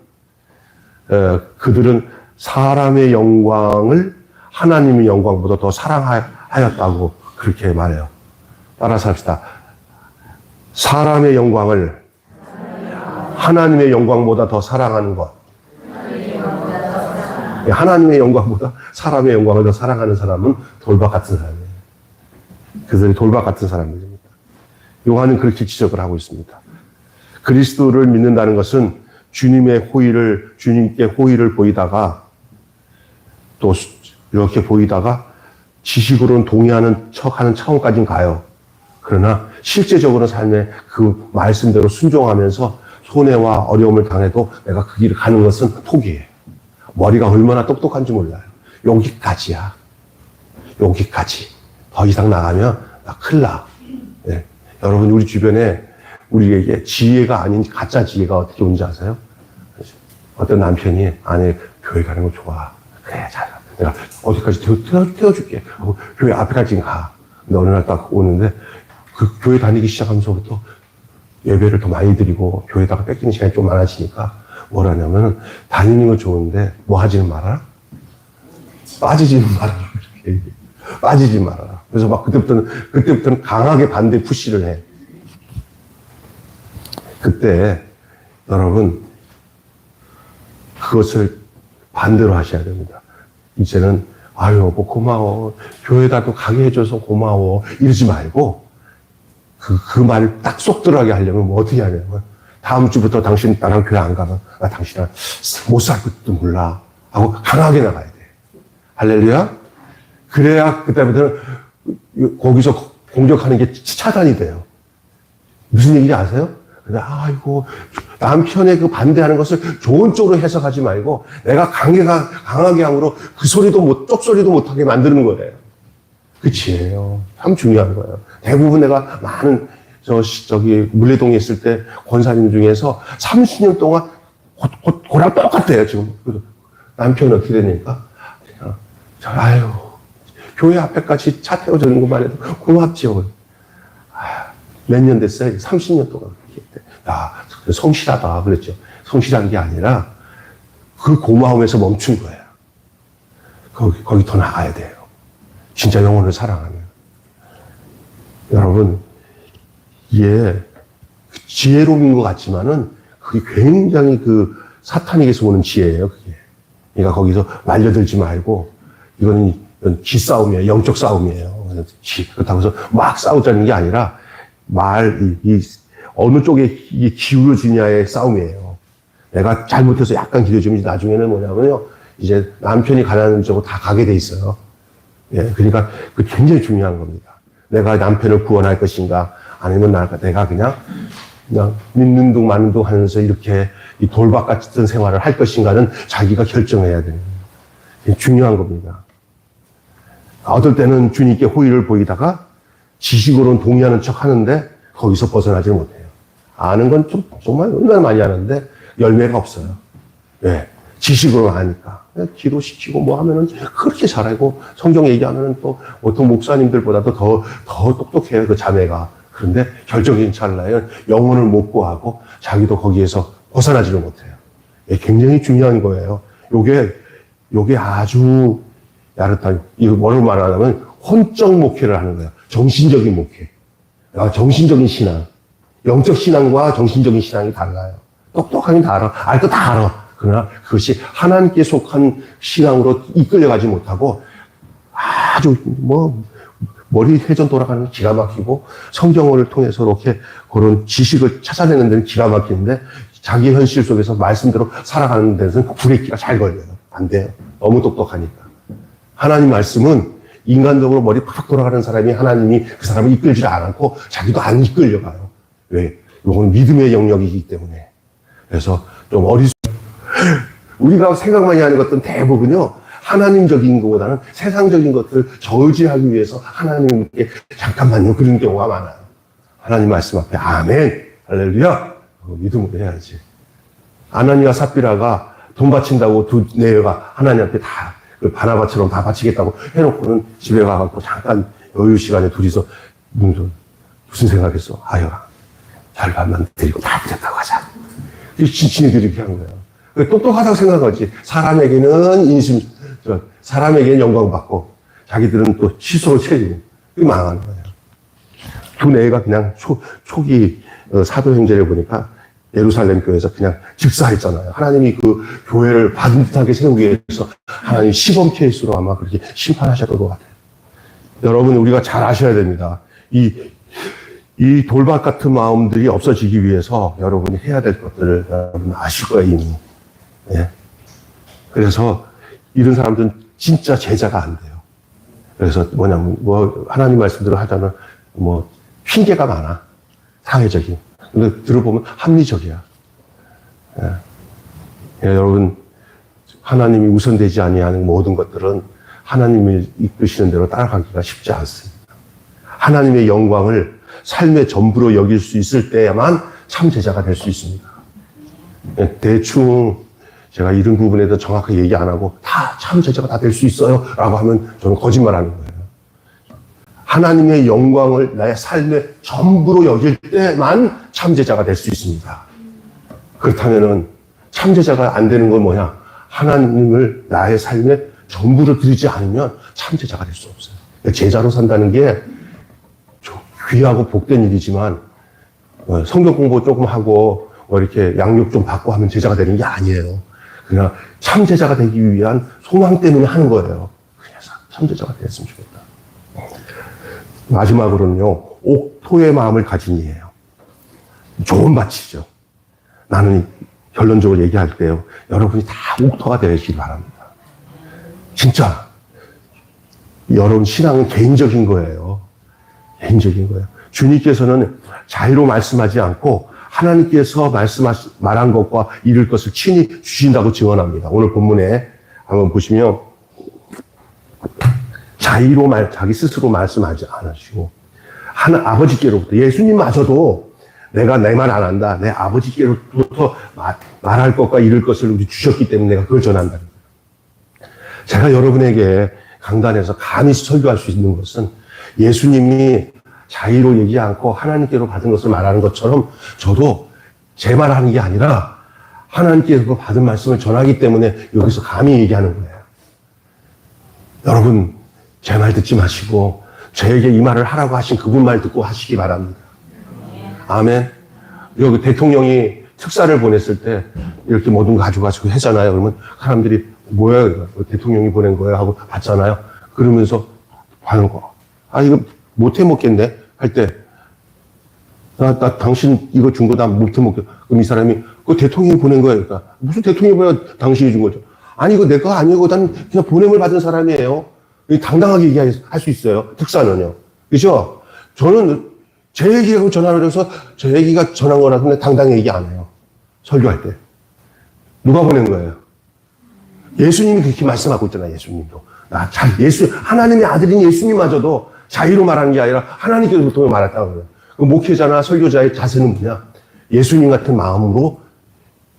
그들은 사람의 영광을 하나님의 영광보다 더 사랑하였다고 그렇게 말해요. 따라서 합시다. 사람의 영광을 하나님의 영광보다 더 사랑하는 것. 하나님의 영광보다 사람의 영광을 더 사랑하는 사람은 돌박 같은 사람이에요. 그들이 돌박 같은 사람들입니다. 요한은 그렇게 지적을 하고 있습니다. 그리스도를 믿는다는 것은 주님께 호의를 보이다가 또 이렇게 보이다가 지식으로는 동의하는 척하는 차원까지는 가요. 그러나 실제적으로는 삶에 그 말씀대로 순종하면서 손해와 어려움을 당해도 내가 그 길을 가는 것은 포기해요. 머리가 얼마나 똑똑한지 몰라요. 여기까지야. 여기까지. 더 이상 나가면 나 큰일 나. 네. 여러분 우리 주변에 우리에게 지혜가 아닌 가짜 지혜가 어떻게 온지 아세요? 어떤 남편이 아내 교회 가는 거 좋아. 그래 잘 가. 내가 어디까지 태워줄게. 교회 앞에까지 가. 근데 어느 날 딱 오는데 그 교회 다니기 시작하면서부터 예배를 더 많이 드리고 교회다가 뺏기는 시간이 좀 많아지니까 뭘 하냐면 다니는 건 좋은데 뭐 하지는 말아라. 빠지지는 말아라. 빠지지 말아라. 그래서 막 그때부터는 강하게 반대 푸시를 해. 그때 여러분 그것을 반대로 하셔야 됩니다. 이제는 아유 뭐 고마워. 교회다도 가게 해줘서 고마워. 이러지 말고 그 말을 딱 쏙 들어가게 하려면 뭐 어떻게 하냐면 다음 주부터 당신 나랑 교회 안 가면 나 당신은 못 살 것도 몰라 하고 강하게 나가야 돼. 할렐루야. 그래야 그때부터는 거기서 공격하는 게 차단이 돼요. 무슨 얘기인지 아세요? 근데 아이고 남편의 그 반대하는 것을 좋은 쪽으로 해석하지 말고 내가 강하게 함으로 그 소리도 쪽소리도 못하게 만드는 거예요. 그 지혜예요. 참 중요한 거예요. 대부분 내가 많은 저기 물레동에 있을 때 권사님 중에서 30년 동안 고랑 똑같아요 지금. 남편은 어떻게 되니까 아유 교회 앞에까지 차 태워주는 것만 해도 고맙지요. 몇 년 됐어요? 30년 동안. 야, 성실하다 그랬죠. 성실한 게 아니라 그 고마움에서 멈춘 거예요. 거기 더 나가야 돼요. 진짜 영혼을 사랑하면. 여러분, 이게 지혜로운 것 같지만은 그게 굉장히 그 사탄에게서 오는 지혜예요, 그게. 그러니까 거기서 말려들지 말고 이거는 기싸움이에요. 영적 싸움이에요. 그렇다고 해서 막 싸우자는 게 아니라 어느 쪽에 기울어지냐의 싸움이에요. 내가 잘못해서 약간 기울어지면 나중에는 뭐냐면요. 이제 남편이 가라는 쪽으로 다 가게 돼 있어요. 예, 그러니까 그 굉장히 중요한 겁니다. 내가 남편을 구원할 것인가 아니면 내가 그냥 믿는 둥 마는 둥 하면서 이렇게 이 돌박 같은 생활을 할 것인가는 자기가 결정해야 되는 거예요. 중요한 겁니다. 어떨 때는 주님께 호의를 보이다가 지식으로는 동의하는 척 하는데 거기서 벗어나질 못해요. 아는 건 정말 얼마나 많이 아는데 열매가 없어요. 왜? 지식으로 아니까. 기도시키고 뭐 하면은 그렇게 잘하고 성경 얘기하면은 또 보통 목사님들보다도 더 똑똑해요, 그 자매가. 그런데 결정적인 찰나에 영혼을 못 구하고 자기도 거기에서 벗어나지를 못해요. 굉장히 중요한 거예요. 요게 아주 야릇한, 이거 뭐를 말하냐면 혼적 목회를 하는 거예요. 정신적인 목회. 정신적인 신앙. 영적 신앙과 정신적인 신앙이 달라요. 똑똑하긴 다 알아. 알 거 다 알아. 그러나 그것이 하나님께 속한 신앙으로 이끌려가지 못하고 아주 머리 회전 돌아가는 기가 막히고 성경을 통해서 이렇게 그런 지식을 찾아내는 데는 기가 막히는데 자기 현실 속에서 말씀대로 살아가는 데는 브레이크가 잘 걸려요. 안 돼요. 너무 똑똑하니까. 하나님 말씀은 인간적으로 머리 팍 돌아가는 사람이 하나님이 그 사람을 이끌지 않고 자기도 안 이끌려가요. 왜? 이건 믿음의 영역이기 때문에. 그래서 좀 우리가 생각 많이 하는 것들은 대부분요, 하나님적인 것보다는 세상적인 것들을 저지하기 위해서 하나님께 잠깐만요, 그런 경우가 많아요. 하나님 말씀 앞에 아멘, 할렐루야, 믿음으로 해야지. 아나니와 삽비라가 돈 바친다고 두 내외가 하나님 앞에 다 바나바처럼 다 바치겠다고 해놓고는 집에 가갖고 잠깐 여유 시간에 둘이서 무슨 생각했어? 아유, 잘만 드리고 다 드렸다고 하자. 지네들이 이렇게 한 거예요. 똑똑하다고 생각하지. 사람에게는 영광받고, 자기들은 또 시소로 채리고, 그게 망하는 거예요. 두 내외가 그냥 초기 사도행전에 보니까 예루살렘 교회에서 그냥 즉사했잖아요. 하나님이 그 교회를 반듯하게 세우기 위해서 하나님 시범 케이스로 아마 그렇게 심판하셨던 것 같아요. 여러분, 우리가 잘 아셔야 됩니다. 이 돌박 같은 마음들이 없어지기 위해서 여러분이 해야 될 것들을 여러분 아실 거예요, 이미. 예. 그래서 이런 사람들은 진짜 제자가 안 돼요. 그래서 뭐냐면, 하나님 말씀대로 하자면, 핑계가 많아. 사회적인. 근데 들어보면 합리적이야. 예. 예, 여러분, 하나님이 우선되지 아니하는 모든 것들은 하나님이 이끄시는 대로 따라가기가 쉽지 않습니다. 하나님의 영광을 삶의 전부로 여길 수 있을 때야만 참 제자가 될 수 있습니다. 예, 대충 제가 이런 부분에 대해서 정확하게 얘기 안 하고 다 참 제자가 다 될 수 있어요 라고 하면 저는 거짓말하는 거예요. 하나님의 영광을 나의 삶의 전부로 여길 때만 참 제자가 될 수 있습니다. 그렇다면은 참 제자가 안 되는 건 뭐냐? 하나님을 나의 삶의 전부로 드리지 않으면 참 제자가 될 수 없어요. 제자로 산다는 게 귀하고 복된 일이지만 성경 공부 조금 하고 이렇게 양육 좀 받고 하면 제자가 되는 게 아니에요. 그냥 참 제자가 되기 위한 소망 때문에 하는 거예요. 그래서 참 제자가 됐으면 좋겠다. 마지막으로는요, 옥토의 마음을 가진 이예요. 좋은 밭이죠. 나는 결론적으로 얘기할 때요, 여러분이 다 옥토가 되시기 바랍니다. 진짜 여러분 신앙은 개인적인 거예요. 개인적인 거예요. 주님께서는 자유로 말씀하지 않고 하나님께서 말한 것과 이룰 것을 친히 주신다고 증언합니다. 오늘 본문에 한번 보시면 자의로 자기 스스로 말씀하지 않으시고 아버지께로부터, 예수님마저도 내가 내 말 안 한다, 내 아버지께로부터 말할 것과 이룰 것을 우리 주셨기 때문에 내가 그걸 전한다. 제가 여러분에게 강단에서 감히 설교할 수 있는 것은 예수님이 자의로 얘기 않고 하나님께로 받은 것을 말하는 것처럼 저도 제 말하는 게 아니라 하나님께서 받은 말씀을 전하기 때문에 여기서 감히 얘기하는 거예요. 여러분, 제 말 듣지 마시고 저에게 이 말을 하라고 하신 그분 말 듣고 하시기 바랍니다. 아멘. 여기 대통령이 특사를 보냈을 때 이렇게 모든 거 가져가지고 하잖아요. 그러면 사람들이 뭐야, 대통령이 보낸 거야 하고 봤잖아요. 그러면서 하는 거. 이거 못 해먹겠네 할 때, 나 당신 이거 준 거 나 못 해먹겠. 그럼 이 사람이 그 대통령이 보낸 거야. 그러니까 무슨 대통령이 보내 당신이 준 거죠. 아니 이거 내 거 아니고 난 그냥 보냄을 받은 사람이에요. 당당하게 얘기할 수 있어요. 특사는요. 그죠? 저는 제 얘기하고 전화를 해서 저 얘기가 전한 거라서 당당히 얘기 안 해요. 설교할 때. 누가 보낸 거예요? 예수님이 그렇게 말씀하고 있잖아요. 예수님도. 하나님의 아들인 예수님마저도 자의로 말하는 게 아니라 하나님께서 통해 말했다고 그래요. 그 목회자나 설교자의 자세는 뭐냐? 예수님 같은 마음으로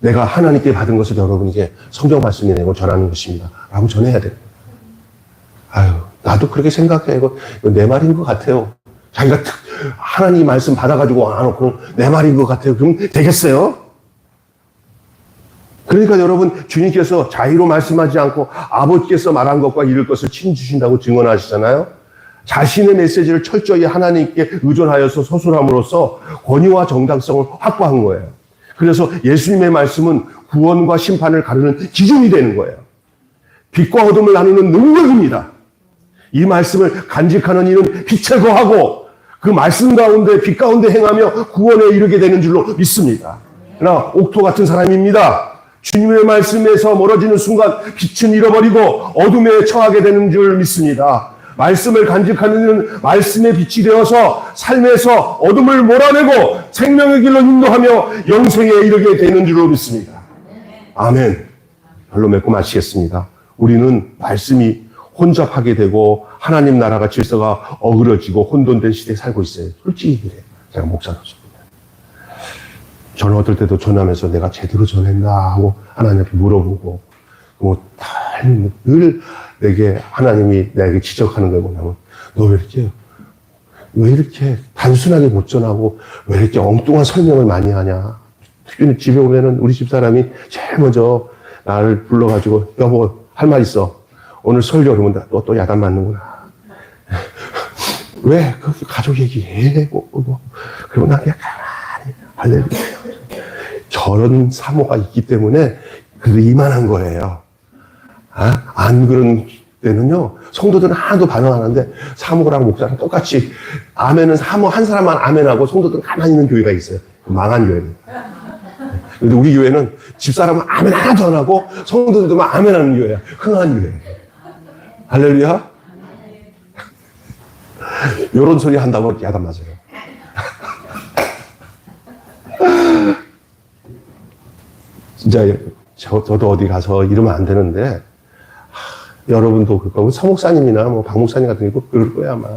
내가 하나님께 받은 것을 여러분에게 성경 말씀이 내고 전하는 것입니다. 라고 전해야 돼요. 아유, 나도 그렇게 생각해. 이거 내 말인 것 같아요. 자기가 하나님 말씀 받아가지고 안 놓고 내 말인 것 같아요. 그럼 되겠어요? 그러니까 여러분, 주님께서 자의로 말씀하지 않고 아버지께서 말한 것과 이룰 것을 친주신다고 증언하시잖아요. 자신의 메시지를 철저히 하나님께 의존하여서 서술함으로써 권위와 정당성을 확보한 거예요. 그래서 예수님의 말씀은 구원과 심판을 가르는 기준이 되는 거예요. 빛과 어둠을 나누는 능력입니다. 이 말씀을 간직하는 이는 빛에 거하고 그 말씀 가운데 빛 가운데 행하며 구원에 이르게 되는 줄로 믿습니다. 그러나 옥토 같은 사람입니다. 주님의 말씀에서 멀어지는 순간 빛은 잃어버리고 어둠에 처하게 되는 줄 믿습니다. 말씀을 간직하는 이는 말씀의 빛이 되어서 삶에서 어둠을 몰아내고 생명의 길로 인도하며 영생에 이르게 되는 줄로 믿습니다. 아멘. 별로 맺고 마치겠습니다. 우리는 말씀이 혼잡하게 되고 하나님 나라가 질서가 어그러지고 혼돈된 시대에 살고 있어요. 솔직히 그래요. 제가 목사로서. 저는 어떨 때도 전하면서 내가 제대로 전했나 하고 하나님께 물어보고 늘 내게 하나님이 내게 지적하는 걸 보면 너 왜 이렇게 단순하게 못 전하고 왜 이렇게 엉뚱한 설명을 많이 하냐. 특히 집에 오면은 우리 집사람이 제일 먼저 나를 불러가지고 여보 할 말 있어. 오늘 설교 그러면 또 야단 맞는구나. 왜 그렇게 가족 얘기해? 그리고 난 그냥 가만히 할렐루야. 저런 사모가 있기 때문에 그게 이만한 거예요. 안 그런 때는요, 성도들은 하나도 반응 안 하는데, 사모랑 목사랑 똑같이, 아멘은 사모 한 사람만 아멘하고 성도들은 가만히 있는 교회가 있어요. 망한 교회입니다. 근데 우리 교회는 집사람은 아멘 하나도 안 하고, 성도들만 아멘 하는 교회야. 흥한 교회. 할렐루야? 요런 소리 한다고 야단 맞아요. 진짜 저도 어디 가서 이러면 안 되는데 여러분도 그거 서목사님이나 박 목사님 같은 게 그럴 거야 아마.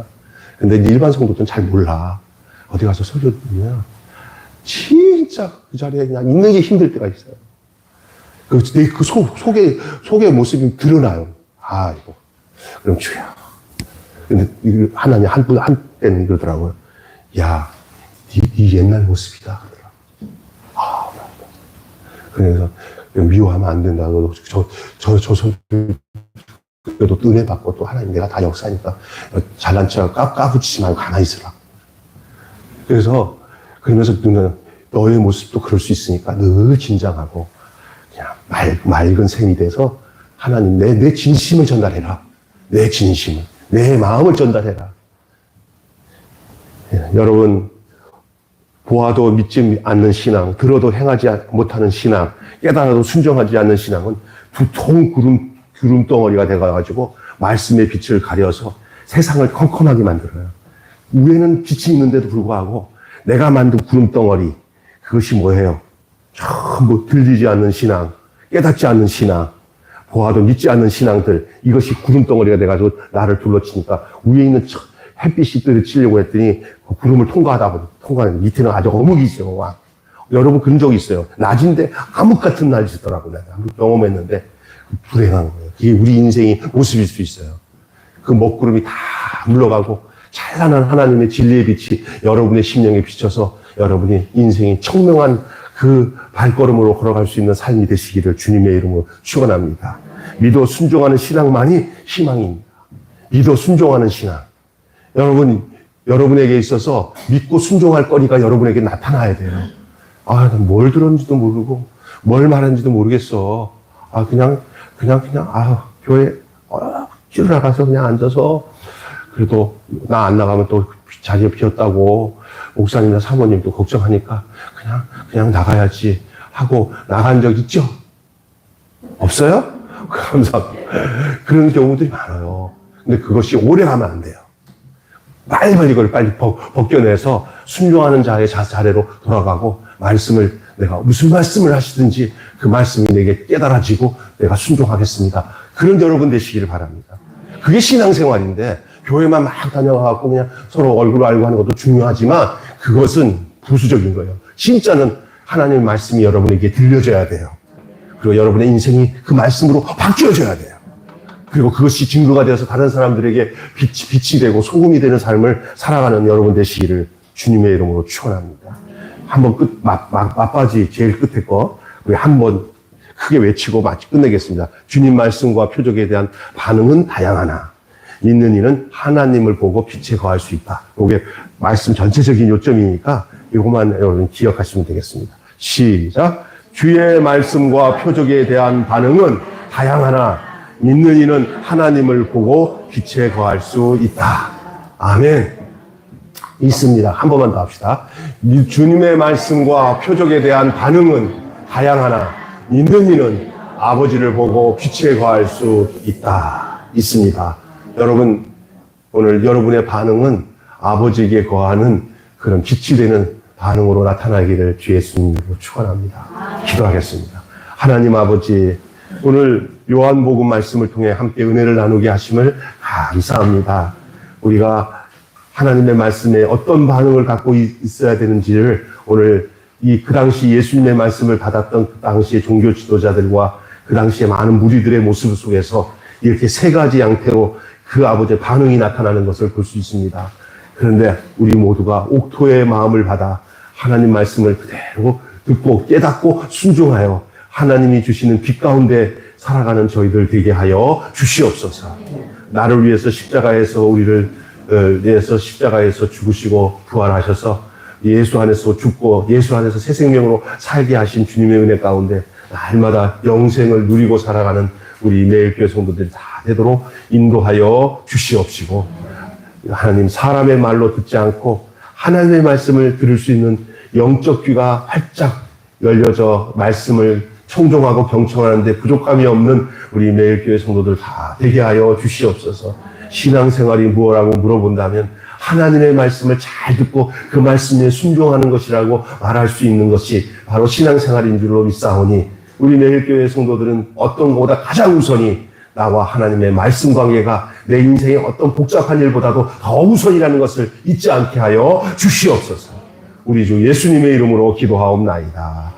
근데 일반 성도들은 잘 몰라. 어디 가서 설교 들으면 진짜 그 자리에 그냥 있는 게 힘들 때가 있어요. 그 속의 모습이 드러나요. 이거. 그럼 주여. 근데 하나님 한때는 그러더라고요. 야, 네 옛날 모습이다. 그래서 미워하면 안 된다. 그래도 은혜 받고 또 하나님 내가 다 역사니까 잘난 척 까부치지 말고 가만히 있으라. 그래서 그러면서 너의 모습도 그럴 수 있으니까 늘 긴장하고 그냥 맑은 샘이 돼서 하나님 내 진심을 전달해라. 내 진심을, 내 마음을 전달해라. 여러분 보아도 믿지 않는 신앙, 들어도 행하지 못하는 신앙, 깨달아도 순종하지 않는 신앙은 두통 구름덩어리가 돼가지고 말씀의 빛을 가려서 세상을 컴컴하게 만들어요. 위에는 빛이 있는데도 불구하고 내가 만든 구름덩어리, 그것이 뭐예요? 전부 들리지 않는 신앙, 깨닫지 않는 신앙, 보아도 믿지 않는 신앙들, 이것이 구름덩어리가 돼가지고 나를 둘러치니까 위에 있는 햇빛이 들이치려고 했더니 그 구름을 통과하는 밑에는 아주 어묵이 있어요. 여러분 그런 적이 있어요. 낮인데 암흑 같은 날이 있더라고요. 내가 경험했는데 불행한 거예요. 이게 우리 인생의 모습일 수 있어요. 그 먹구름이 다 물러가고 찬란한 하나님의 진리의 빛이 여러분의 심령에 비쳐서 여러분이 인생이 청명한 그 발걸음으로 걸어갈 수 있는 삶이 되시기를 주님의 이름으로 축원합니다. 믿어 순종하는 신앙만이 희망입니다. 믿어 순종하는 신앙. 여러분에게 있어서 믿고 순종할 거리가 여러분에게 나타나야 돼요. 난 뭘 들었는지도 모르고, 뭘 말하는지도 모르겠어. 교회, 억지로 나가서 그냥 앉아서, 그래도 나 안 나가면 또 자리가 비었다고, 목사님이나 사모님도 걱정하니까, 그냥 나가야지 하고 나간 적 있죠? 없어요? 감사합니다. 그런 경우들이 많아요. 근데 그것이 오래 가면 안 돼요. 빨리 이걸 벗겨내서 순종하는 자의 자세로 돌아가고 말씀을 내가 무슨 말씀을 하시든지 그 말씀이 내게 깨달아지고 내가 순종하겠습니다. 그런 여러분 되시기를 바랍니다. 그게 신앙생활인데 교회만 막 다녀가고 그냥 서로 얼굴 알고 하는 것도 중요하지만 그것은 부수적인 거예요. 진짜는 하나님의 말씀이 여러분에게 들려져야 돼요. 그리고 여러분의 인생이 그 말씀으로 바뀌어져야 돼요. 그리고 그것이 증거가 되어서 다른 사람들에게 빛이 되고 소금이 되는 삶을 살아가는 여러분 되시기를 주님의 이름으로 축원합니다. 한번 막바지 제일 끝에 거 우리 한번 크게 외치고 끝내겠습니다. 주님 말씀과 표적에 대한 반응은 다양하나 믿는 이는 하나님을 보고 빛에 거할 수 있다. 이게 말씀 전체적인 요점이니까 이것만 여러분 기억하시면 되겠습니다. 시작. 주의 말씀과 표적에 대한 반응은 다양하나 믿는 이는 하나님을 보고 빛에 거할 수 있다. 아멘. 있습니다. 한 번만 더 합시다. 주님의 말씀과 표적에 대한 반응은 다양하나 믿는 이는 아버지를 보고 빛에 거할 수 있다. 있습니다. 여러분, 오늘 여러분의 반응은 아버지에게 거하는 그런 빛이 되는 반응으로 나타나기를 주 예수님으로 축원합니다. 기도하겠습니다. 하나님 아버지, 오늘 요한복음 말씀을 통해 함께 은혜를 나누게 하심을 감사합니다. 우리가 하나님의 말씀에 어떤 반응을 갖고 있어야 되는지를 오늘 그 당시 예수님의 말씀을 받았던 그 당시의 종교 지도자들과 그 당시의 많은 무리들의 모습 속에서 이렇게 세 가지 양태로 그 아버지의 반응이 나타나는 것을 볼 수 있습니다. 그런데 우리 모두가 옥토의 마음을 받아 하나님 말씀을 그대로 듣고 깨닫고 순종하여 하나님이 주시는 빛 가운데 살아가는 저희들 되게 하여 주시옵소서. 나를 위해서 십자가에서 우리를 위해서 십자가에서 죽으시고 부활하셔서 예수 안에서 죽고 예수 안에서 새 생명으로 살게 하신 주님의 은혜 가운데 날마다 영생을 누리고 살아가는 우리 매일교회 성도들이 다 되도록 인도하여 주시옵시고 하나님 사람의 말로 듣지 않고 하나님의 말씀을 들을 수 있는 영적 귀가 활짝 열려져 말씀을 청종하고 경청하는데 부족함이 없는 우리 매일교회 성도들 다 되게 하여 주시옵소서. 신앙생활이 무엇라고 물어본다면 하나님의 말씀을 잘 듣고 그 말씀에 순종하는 것이라고 말할 수 있는 것이 바로 신앙생활인 줄로 믿사오니 우리 매일교회 성도들은 어떤 것보다 가장 우선이 나와 하나님의 말씀 관계가 내 인생의 어떤 복잡한 일보다도 더 우선이라는 것을 잊지 않게 하여 주시옵소서. 우리 주 예수님의 이름으로 기도하옵나이다.